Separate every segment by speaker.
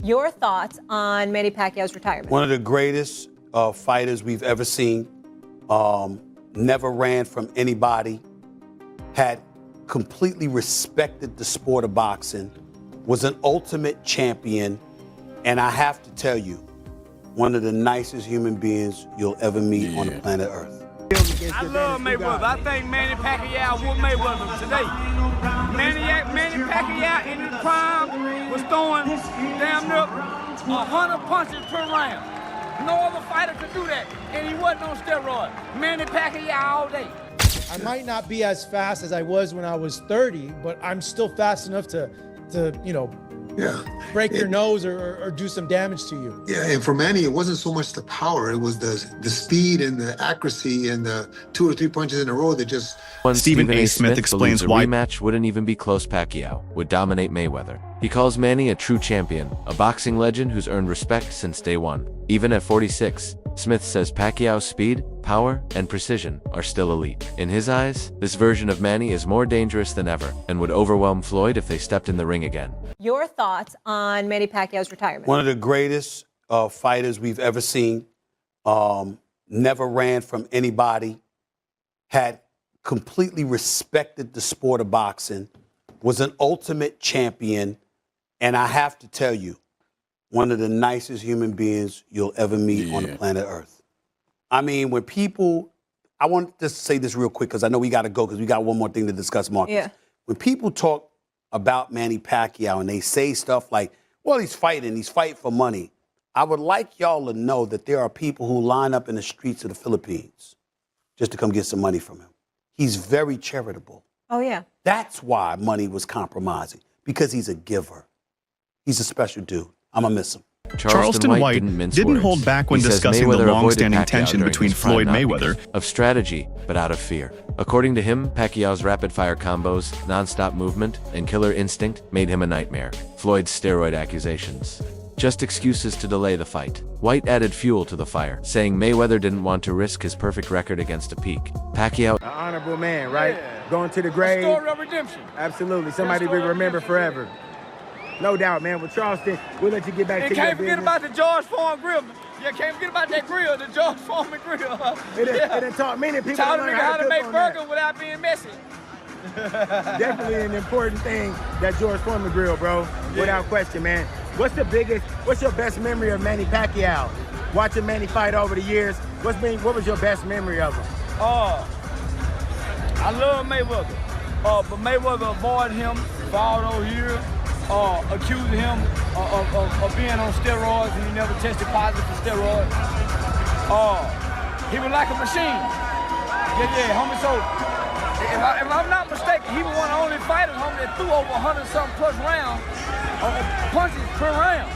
Speaker 1: Your thoughts on Manny Pacquiao's retirement?
Speaker 2: One of the greatest fighters we've ever seen. Never ran from anybody. Had completely respected the sport of boxing. Was an ultimate champion. And I have to tell you, one of the nicest human beings you'll ever meet on the planet Earth.
Speaker 3: I love Mayweather. I think Manny Pacquiao whooped Mayweather today. Manny Pacquiao in his prime was throwing damn near 100 punches per round. No other fighter could do that, and he wasn't on steroids. Manny Pacquiao all day.
Speaker 4: I might not be as fast as I was when I was 30, but I'm still fast enough to break your nose or do some damage to you.
Speaker 5: Yeah, and for Manny, it wasn't so much the power, it was the speed and the accuracy and the 2 or 3 punches in a row that just...
Speaker 6: Stephen A. Smith explains why
Speaker 7: a rematch wouldn't even be close. Pacquiao would dominate Mayweather. He calls Manny a true champion, a boxing legend who's earned respect since day one. Even at 46, Smith says Pacquiao's speed, power, and precision are still elite. In his eyes, this version of Manny is more dangerous than ever and would overwhelm Floyd if they stepped in the ring again.
Speaker 1: Your thoughts on Manny Pacquiao's retirement?
Speaker 2: One of the greatest fighters we've ever seen. Never ran from anybody. Had completely respected the sport of boxing. Was an ultimate champion. And I have to tell you, one of the nicest human beings you'll ever meet on the planet Earth. I mean, when people, I want to say this real quick because I know we got to go because we got one more thing to discuss, Marcus.
Speaker 1: Yeah.
Speaker 2: When people talk about Manny Pacquiao and they say stuff like, well, he's fighting for money. I would like y'all to know that there are people who line up in the streets of the Philippines just to come get some money from him. He's very charitable.
Speaker 1: Oh, yeah.
Speaker 2: That's why money was compromising, because he's a giver. He's a special dude. I'm going to miss him.
Speaker 6: Charleston White didn't hold back when discussing the long-standing tension between Floyd Mayweather
Speaker 7: of strategy, but out of fear. According to him, Pacquiao's rapid-fire combos, non-stop movement, and killer instinct made him a nightmare. Floyd's steroid accusations, just excuses to delay the fight. White added fuel to the fire, saying Mayweather didn't want to risk his perfect record against a peak. Pacquiao,
Speaker 8: an honorable man, right? Yeah. Going to the grave.
Speaker 3: A story of redemption.
Speaker 8: Absolutely. Somebody we remember forever. No doubt, man. With Charleston, we'll let you get back to your business.
Speaker 3: And can't forget about the George Foreman grill. Yeah, can't forget about that grill, the George Foreman grill.
Speaker 8: It taught many people
Speaker 3: how to make burgers without being messy.
Speaker 8: Definitely an important thing, that George Foreman grill, bro. Without question, man. What's your best memory of Manny Pacquiao? Watching Manny fight over the years, what was your best memory of him?
Speaker 3: I love Mayweather. But Mayweather avoided him for all those years. Accused him of being on steroids, and he never tested positive for steroids. He was like a machine. Yeah, homie. So if I'm not mistaken, he was one of the only fighters, homie, that threw over 100-something plus rounds, punches per round.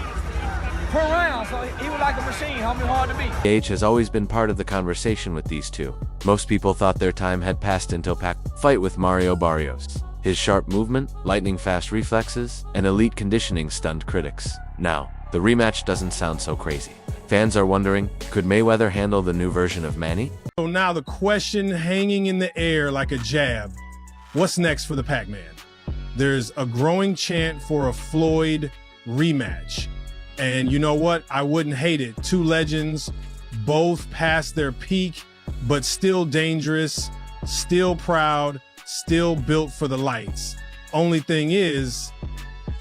Speaker 3: So he was like a machine, homie, hard to beat.
Speaker 7: Age has always been part of the conversation with these two. Most people thought their time had passed until Pacquiao fight with Mario Barrios. His sharp movement, lightning-fast reflexes, and elite conditioning stunned critics. Now, the rematch doesn't sound so crazy. Fans are wondering, could Mayweather handle the new version of Manny?
Speaker 9: So now the question hanging in the air like a jab, what's next for the Pac-Man? There's a growing chant for a Floyd rematch. And you know what? I wouldn't hate it. Two legends, both past their peak, but still dangerous, still proud, still built for the lights. Only thing is,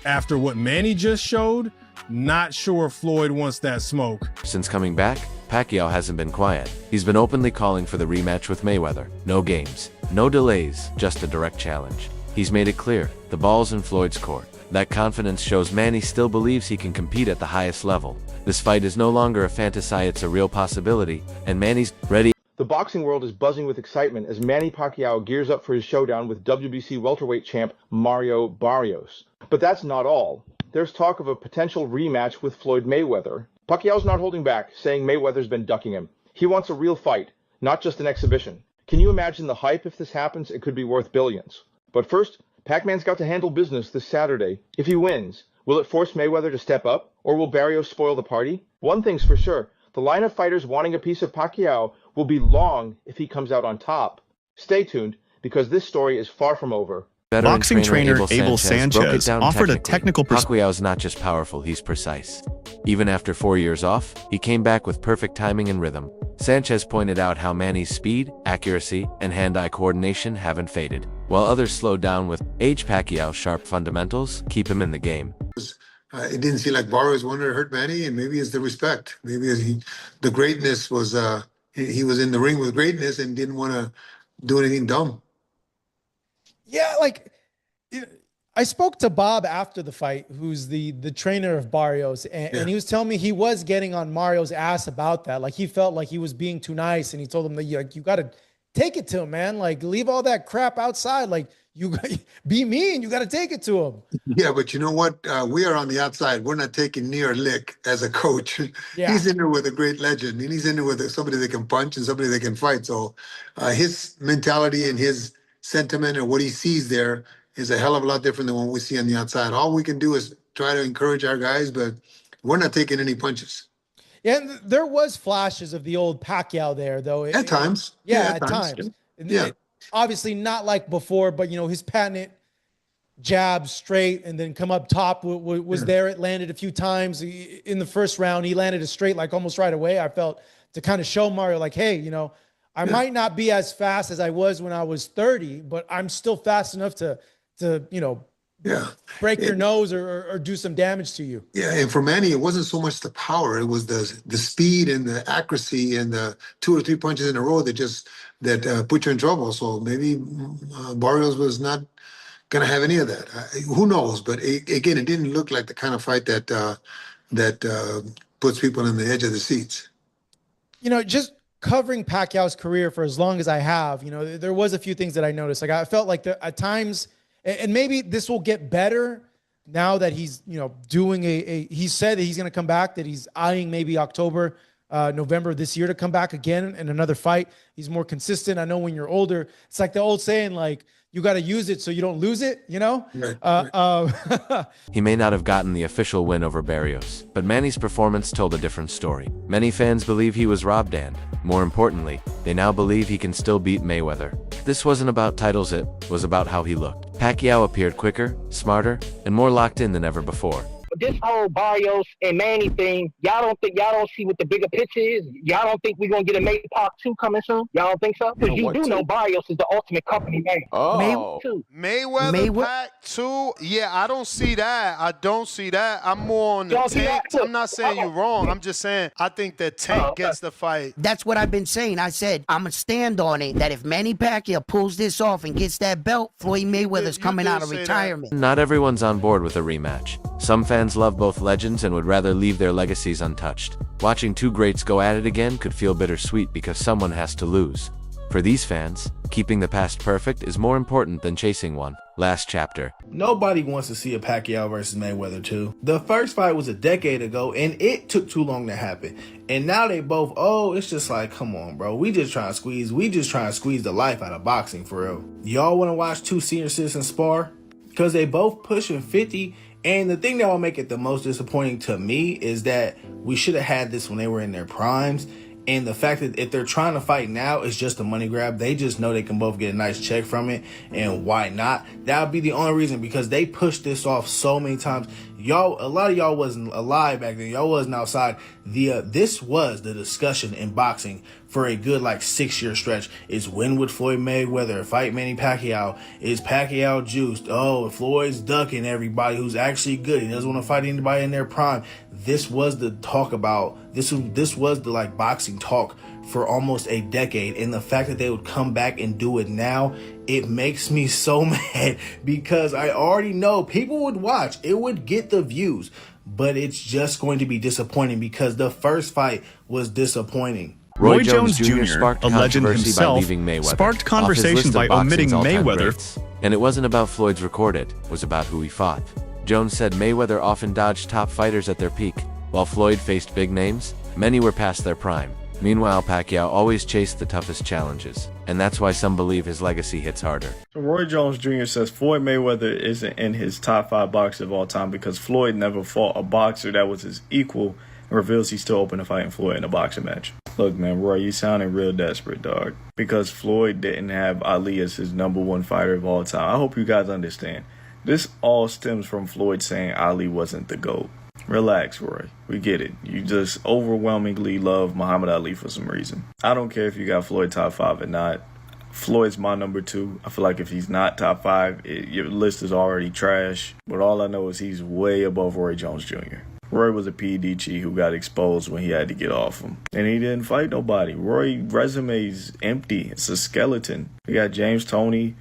Speaker 9: after what Manny just showed, not sure Floyd wants that smoke.
Speaker 7: Since coming back, Pacquiao hasn't been quiet. He's been openly calling for the rematch with Mayweather. No games, no delays, just a direct challenge. He's made it clear, the ball's in Floyd's court. That confidence shows Manny still believes he can compete at the highest level. This fight is no longer a fantasy, it's a real possibility, and Manny's ready.
Speaker 10: The boxing world is buzzing with excitement as Manny Pacquiao gears up for his showdown with WBC welterweight champ Mario Barrios. But that's not all. There's talk of a potential rematch with Floyd Mayweather. Pacquiao's not holding back, saying Mayweather's been ducking him. He wants a real fight, not just an exhibition. Can you imagine the hype if this happens? It could be worth billions. But first, Pac-Man's got to handle business this Saturday. If he wins, will it force Mayweather to step up, or will Barrios spoil the party? One thing's for sure, the line of fighters wanting a piece of Pacquiao will be long if he comes out on top. Stay tuned, because this story is far from over.
Speaker 6: Boxing trainer Abel
Speaker 7: Sanchez broke it
Speaker 6: Sanchez
Speaker 7: down
Speaker 6: offered a
Speaker 7: technically.
Speaker 6: technical perspective.
Speaker 7: Pacquiao's not just powerful, he's precise. Even after 4 years off, he came back with perfect timing and rhythm. Sanchez pointed out how Manny's speed, accuracy, and hand-eye coordination haven't faded, while others slowed down with age. Pacquiao's sharp fundamentals keep him in the game.
Speaker 5: It didn't seem like Barrios wanted to hurt Manny, and maybe it's the respect. Maybe the greatness was, he was in the ring with greatness and didn't want to do anything dumb.
Speaker 4: Yeah, like, I spoke to Bob after the fight, who's the trainer of Barrios, and he was telling me he was getting on Mario's ass about that. Like, he felt like he was being too nice, and he told him that you got to take it to him, man. Like, leave all that crap outside. Like, you be mean, you got to take it to him.
Speaker 5: Yeah, but you know what? We are on the outside. We're not taking near a lick as a coach.
Speaker 4: Yeah.
Speaker 5: He's in there with a great legend, and he's in there with somebody that can punch and somebody that can fight. So his mentality and his sentiment and what he sees there is a hell of a lot different than what we see on the outside. All we can do is try to encourage our guys, but we're not taking any punches.
Speaker 4: Yeah, and there was flashes of the old Pacquiao there, though.
Speaker 5: At times.
Speaker 4: Yeah, at times.
Speaker 5: Yeah.
Speaker 4: Obviously not like before, but, his patented jab straight and then come up top was there. It landed a few times. In the first round, he landed a straight like almost right away. I felt to kind of show Mario like, hey, I might not be as fast as I was when I was 30, but I'm still fast enough to break your nose or do some damage to you.
Speaker 5: Yeah, and for Manny, it wasn't so much the power; it was the speed and the accuracy and the 2 or 3 punches in a row that put you in trouble. So maybe Barrios was not going to have any of that. Who knows? But again, it didn't look like the kind of fight that puts people on the edge of the seats.
Speaker 4: Just covering Pacquiao's career for as long as I have, there was a few things that I noticed. Like, I felt like at times, and maybe this will get better now that he's, doing he said that he's going to come back, that he's eyeing maybe October, November this year to come back again in another fight. He's more consistent. I know when you're older, it's like the old saying, like, you got to use it so you don't lose it,
Speaker 5: Right.
Speaker 7: He may not have gotten the official win over Barrios, but Manny's performance told a different story. Many fans believe he was robbed, and, more importantly, they now believe he can still beat Mayweather. This wasn't about titles, it was about how he looked. Pacquiao appeared quicker, smarter, and more locked in than ever before.
Speaker 11: This whole Barrios and Manny thing, y'all don't see what the bigger picture is? Y'all don't think we're going to get a Mayweather 2 coming soon? Y'all don't think so? Because you do know Barrios is the ultimate company man.
Speaker 12: Oh. Mayweather Pac 2? Yeah, I don't see that. I'm more on the Tank. I'm not saying you're wrong. I'm just saying I think that Tank gets the fight.
Speaker 13: That's what I've been saying. I said I'm going to stand on it that if Manny Pacquiao pulls this off and gets that belt, Floyd Mayweather's coming out of retirement.
Speaker 7: Not everyone's on board with a rematch. Some fans love both legends and would rather leave their legacies untouched. Watching two greats go at it again could feel bittersweet because someone has to lose. For these fans, keeping the past perfect is more important than chasing one. Last chapter.
Speaker 14: Nobody wants to see a Pacquiao versus Mayweather 2. The first fight was a decade ago, and it took too long to happen. And now they both, it's just like, come on, bro. We just trying to squeeze the life out of boxing, for real. Y'all want to watch two senior citizens spar? Because they both pushing 50. And the thing that will make it the most disappointing to me is that we should have had this when they were in their primes. And the fact that if they're trying to fight now, it's just a money grab. They just know they can both get a nice check from it. And why not? That would be the only reason, because they pushed this off so many times. A lot of y'all wasn't alive back then. Y'all wasn't outside. This was the discussion in boxing for a good 6-year stretch. Is when would Floyd Mayweather fight Manny Pacquiao? Is Pacquiao juiced? Floyd's ducking everybody who's actually good. He doesn't want to fight anybody in their prime. This was the talk about. This was the boxing talk for almost a decade, and the fact that they would come back and do it now, it makes me so mad, because I already know people would watch. It would get the views, but it's just going to be disappointing because the first fight was disappointing.
Speaker 6: Roy Jones Jr., a legend himself, sparked conversation by omitting Mayweather.
Speaker 7: And it wasn't about Floyd's record, it was about who he fought. Jones said Mayweather often dodged top fighters at their peak, while Floyd faced big names. Many were past their prime. Meanwhile, Pacquiao always chased the toughest challenges, and that's why some believe his legacy hits harder.
Speaker 15: Roy Jones Jr. says Floyd Mayweather isn't in his top 5 boxers of all time because Floyd never fought a boxer that was his equal, and reveals he's still open to fighting Floyd in a boxing match. Look, man, Roy, you sounding real desperate, dog. Because Floyd didn't have Ali as his #1 fighter of all time. I hope you guys understand. This all stems from Floyd saying Ali wasn't the GOAT. Relax, Roy. We get it. You just overwhelmingly love Muhammad Ali for some reason. I don't care if you got Floyd top 5 or not. Floyd's my #2. I feel like if he's not top 5, your list is already trash. But all I know is he's way above Roy Jones Jr. Roy was a PEDG who got exposed when he had to get off him. And he didn't fight nobody. Roy's resume's empty. It's a skeleton. We got James Toney.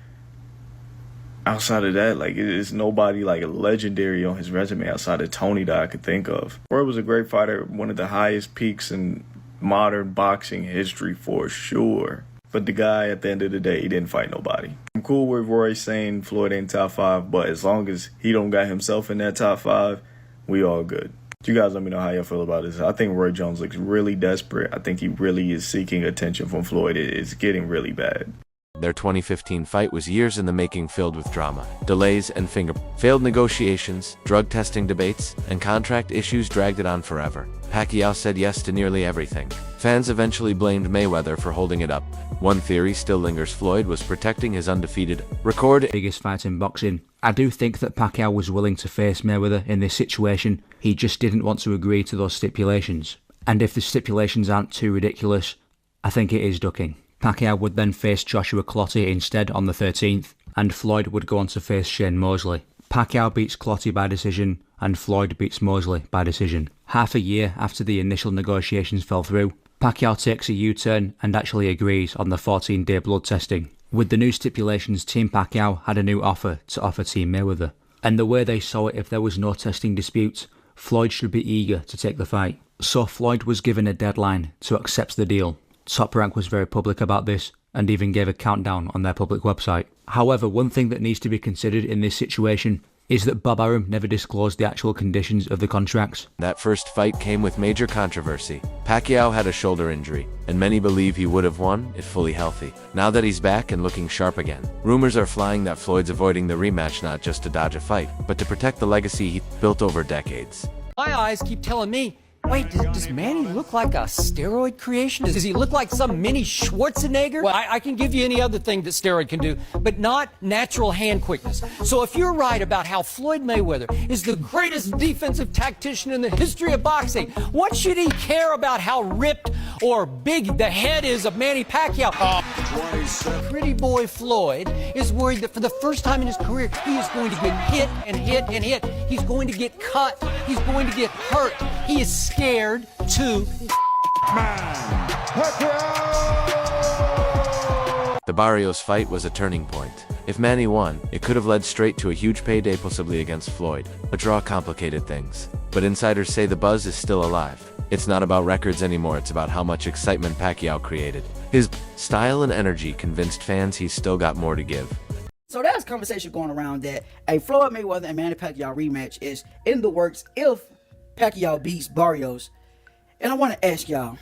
Speaker 15: Outside of that, like, it's nobody like legendary on his resume outside of Toney that I could think of. Roy was a great fighter, one of the highest peaks in modern boxing history for sure. But the guy, at the end of the day, he didn't fight nobody. I'm cool with Roy saying Floyd ain't top 5, but as long as he don't got himself in that top 5, we all good. You guys let me know how y'all feel about this. I think Roy Jones looks really desperate. I think he really is seeking attention from Floyd. It's getting really bad.
Speaker 7: Their 2015 fight was years in the making, filled with drama, delays, and failed negotiations, drug testing debates, and contract issues dragged it on forever. Pacquiao said yes to nearly everything. Fans eventually blamed Mayweather for holding it up. One theory still lingers: Floyd was protecting his undefeated record.
Speaker 16: Biggest fight in boxing. I do think that Pacquiao was willing to face Mayweather in this situation. He just didn't want to agree to those stipulations. And if the stipulations aren't too ridiculous, I think it is ducking. Pacquiao would then face Joshua Clottey instead on the 13th, and Floyd would go on to face Shane Mosley. Pacquiao beats Clottey by decision, and Floyd beats Mosley by decision. Half a year after the initial negotiations fell through, Pacquiao takes a U-turn and actually agrees on the 14-day blood testing. With the new stipulations, Team Pacquiao had a new offer to offer Team Mayweather. And the way they saw it, if there was no testing dispute, Floyd should be eager to take the fight. So Floyd was given a deadline to accept the deal. Top Rank was very public about this and even gave a countdown on their public website. However, one thing that needs to be considered in this situation is that Bob Arum never disclosed the actual conditions of the contracts.
Speaker 7: That first fight came with major controversy. Pacquiao had a shoulder injury, and many believe he would have won if fully healthy. Now that he's back and looking sharp again, rumors are flying that Floyd's avoiding the rematch not just to dodge a fight, but to protect the legacy he built over decades.
Speaker 17: My eyes keep telling me, wait, does Manny look like a steroid creation? Does he look like some mini Schwarzenegger? Well, I can give you any other thing that steroid can do, but not natural hand quickness. So if you're right about how Floyd Mayweather is the greatest defensive tactician in the history of boxing, what should he care about how ripped or big the head is of Manny Pacquiao? Pretty boy Floyd is worried that for the first time in his career, he is going to get hit and hit and hit. He's going to get cut. He's going to get hurt. He is scared to
Speaker 7: The Barrios fight was a turning point. If Manny won, it could have led straight to a huge payday, possibly against Floyd. A draw complicated things. But insiders say the buzz is still alive. It's not about records anymore, it's about how much excitement Pacquiao created. His style and energy convinced fans he's still got more to give.
Speaker 18: So there's conversation going around that a Floyd Mayweather and Manny Pacquiao rematch is in the works if Pacquiao beats Barrios. And I want to ask y'all,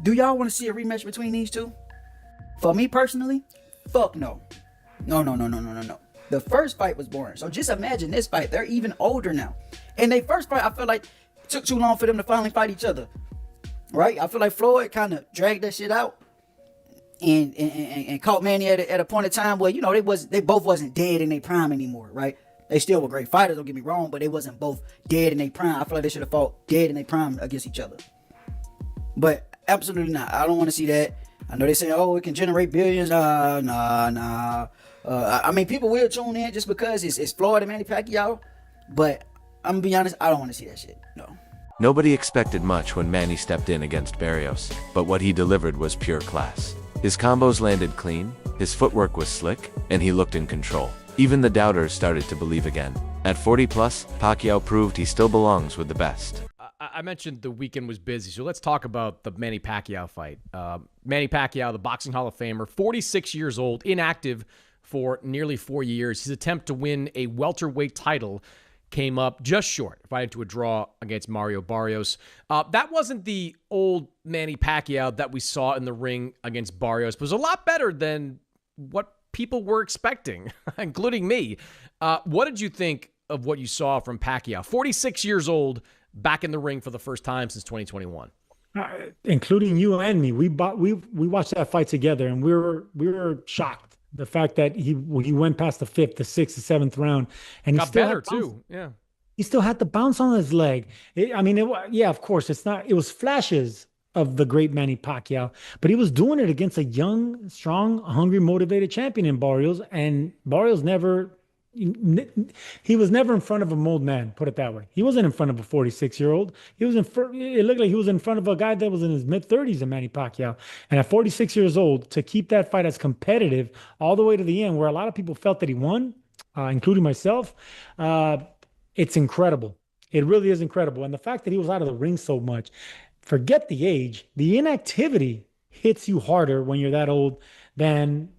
Speaker 18: do y'all want to see a rematch between these two? For me personally, fuck no. No. The first fight was boring. So just imagine this fight. They're even older now. And they first fight, I feel like it took too long for them to finally fight each other. Right? I feel like Floyd kind of dragged that shit out and caught Manny at a point in time where, you know, they both wasn't dead in their prime anymore, right? They still were great fighters, don't get me wrong, but they wasn't both dead in their prime. I feel like they should have fought dead in their prime against each other. But absolutely not. I don't want to see that. I know they say, oh, it can generate billions. Nah. I mean, people will tune in just because it's Floyd and Manny Pacquiao. But I'm going to be honest, I don't want to see that shit. No.
Speaker 7: Nobody expected much when Manny stepped in against Barrios, but what he delivered was pure class. His combos landed clean, his footwork was slick, and he looked in control. Even the doubters started to believe again. At 40 plus, Pacquiao proved he still belongs with the best.
Speaker 19: I mentioned the weekend was busy, so let's talk about the Manny Pacquiao fight. Manny Pacquiao, the Boxing Hall of Famer, 46 years old, inactive for nearly 4 years. His attempt to win a welterweight title came up just short, fighting to a draw against Mario Barrios. That wasn't the old Manny Pacquiao that we saw in the ring against Barrios. It was a lot better than what people were expecting, including me. What did you think of what you saw from Pacquiao? 46 years old, back in the ring for the first time since 2021.
Speaker 20: including you and me, we watched that fight together, and we were shocked. The fact that he went past the 5th, the 6th, the 7th round, and he
Speaker 19: Got
Speaker 20: still
Speaker 19: better
Speaker 20: had bounce.
Speaker 19: too. Yeah.
Speaker 20: He still had the bounce on his leg. Yeah, of course, it's not. It was flashes of the great Manny Pacquiao, but he was doing it against a young, strong, hungry, motivated champion in Barrios, and Barrios never. He was never in front of a old man, put it that way. He wasn't in front of a 46-year-old. He was it looked like he was in front of a guy that was in his mid-30s, in Manny Pacquiao. And at 46 years old, to keep that fight as competitive all the way to the end, where a lot of people felt that he won, including myself, it's incredible. It really is incredible. And the fact that he was out of the ring so much, forget the age, the inactivity hits you harder when you're that old than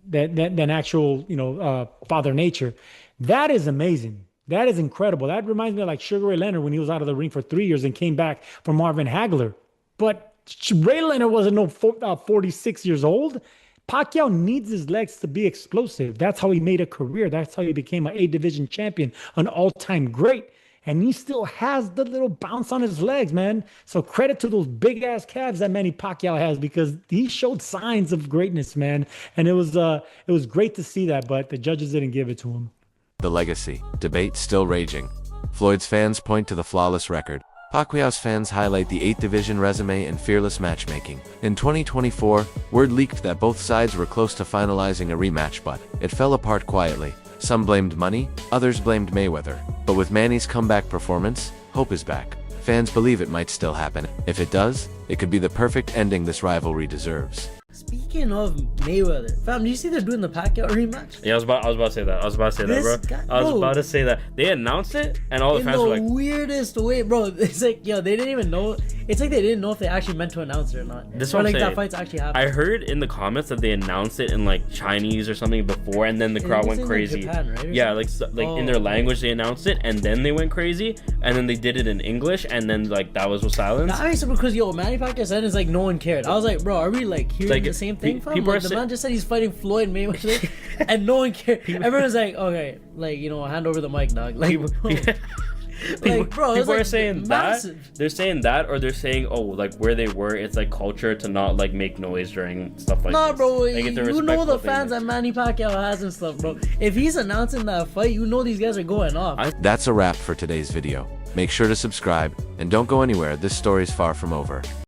Speaker 20: actual, Father Nature. That is amazing. That is incredible. That reminds me of like Sugar Ray Leonard when he was out of the ring for 3 years and came back for Marvin Hagler. But Ray Leonard wasn't no 46 years old. Pacquiao needs his legs to be explosive. That's how he made a career. That's how he became an A-division champion, an all-time great. And he still has the little bounce on his legs, man. So credit to those big-ass calves that Manny Pacquiao has, because he showed signs of greatness, man. And it was great to see that, but the judges didn't give it to him.
Speaker 7: The legacy debate still raging. Floyd's fans point to the flawless record. Pacquiao's fans highlight the 8th division resume and fearless matchmaking. In 2024, word leaked that both sides were close to finalizing a rematch, but it fell apart quietly. Some blamed money, others blamed Mayweather. But with Manny's comeback performance, hope is back. Fans believe it might still happen. If it does, it could be the perfect ending this rivalry deserves.
Speaker 21: Speaking of Mayweather, fam, do you see they're doing the Pacquiao rematch?
Speaker 22: Yeah, I was about to say that. I was about to say that. They announced it, and all the fans were like,
Speaker 21: in the weirdest way, bro. It's like, yo, they didn't even know. It's like they didn't know if they actually meant to announce it or not.
Speaker 22: This
Speaker 21: or
Speaker 22: one,
Speaker 21: like that fight's actually happening.
Speaker 22: I heard in the comments that they announced it in like Chinese or something before, and then the crowd went crazy.
Speaker 21: Like Japan, right?
Speaker 22: Yeah, in their language they announced it, and then they went crazy, and then they did it in English, and then like that was with silence.
Speaker 21: That makes sense because Manny Pacquiao said it's like no one cared. I was like, bro, are we like hearing the same thing from? Like, the man just said he's fighting Floyd Mayweather, and no one cared. Everyone's like, okay, like hand over the mic, dog. Like, bro,
Speaker 22: people are saying
Speaker 21: massive.
Speaker 22: that. They're saying that, or they're saying, oh, like where they were, it's like culture to not like make noise during stuff like
Speaker 21: nah,
Speaker 22: this.
Speaker 21: bro,
Speaker 22: like,
Speaker 21: you know the fans that Manny Pacquiao has and stuff, bro. If he's announcing that fight, you know these guys are going off.
Speaker 7: That's a wrap for today's video. Make sure to subscribe, and don't go anywhere, this story's far from over.